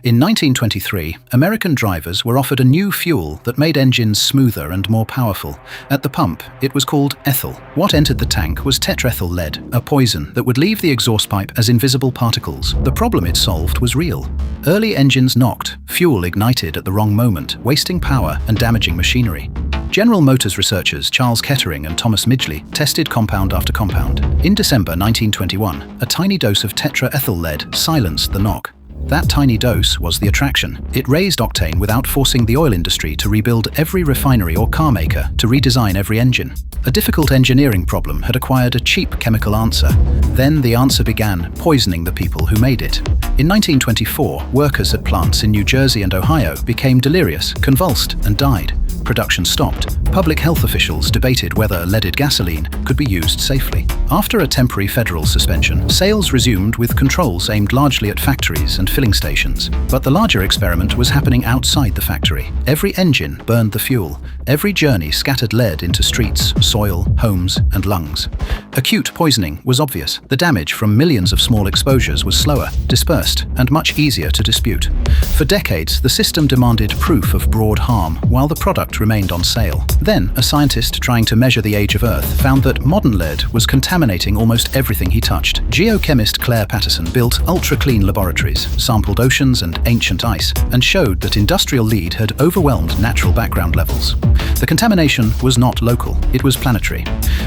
In 1923, American drivers were offered a new fuel that made engines smoother and more powerful. At the pump, it was called ethyl. What entered the tank was tetraethyl lead, a poison that would leave the exhaust pipe as invisible particles. The problem it solved was real. Early engines knocked, fuel ignited at the wrong moment, wasting power and damaging machinery. General Motors researchers Charles Kettering and Thomas Midgley tested compound after compound. In December 1921, a tiny dose of tetraethyl lead silenced the knock. That tiny dose was the attraction. It raised octane without forcing the oil industry to rebuild every refinery or car maker to redesign every engine. A difficult engineering problem had acquired a cheap chemical answer. Then the answer began poisoning the people who made it. In 1924, workers at plants in New Jersey and Ohio became delirious, convulsed, and died. Production stopped. Public health officials debated whether leaded gasoline could be used safely. After a temporary federal suspension, sales resumed with controls aimed largely at factories and filling stations. But the larger experiment was happening outside the factory. Every engine burned the fuel. Every journey scattered lead into streets, soil, homes, and lungs. Acute poisoning was obvious. The damage from millions of small exposures was slower, dispersed, and much easier to dispute. For decades, the system demanded proof of broad harm, while the product remained on sale. Then, a scientist trying to measure the age of Earth found that modern lead was contaminating almost everything he touched. Geochemist Claire Patterson built ultra-clean laboratories, sampled oceans and ancient ice, and showed that industrial lead had overwhelmed natural background levels. The contamination was not local, it was planetary.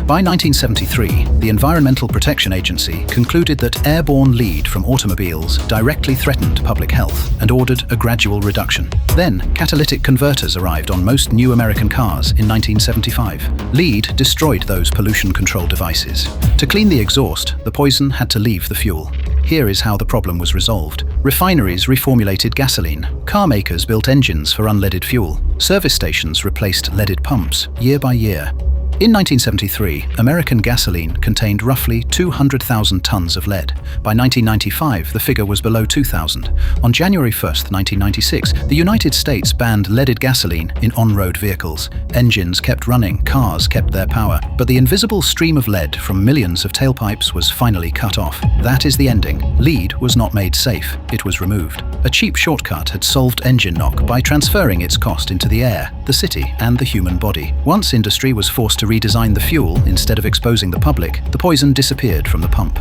By 1973, the Environmental Protection Agency concluded that airborne lead from automobiles directly threatened public health and ordered a gradual reduction. Then, catalytic converters arrived on most new American cars in 1975. Lead destroyed those pollution control devices. To clean the exhaust, the poison had to leave the fuel. Here is how the problem was resolved. Refineries reformulated gasoline. Car makers built engines for unleaded fuel. Service stations replaced leaded pumps year by year. In 1973, American gasoline contained roughly 200,000 tons of lead. By 1995, the figure was below 2,000. On January 1, 1996, the United States banned leaded gasoline in on-road vehicles. Engines kept running, cars kept their power, but the invisible stream of lead from millions of tailpipes was finally cut off. That is the ending. Lead was not made safe, it was removed. A cheap shortcut had solved engine knock by transferring its cost into the air, the city, and the human body. Once industry was forced to redesign the fuel instead of exposing the public, the poison disappeared from the pump.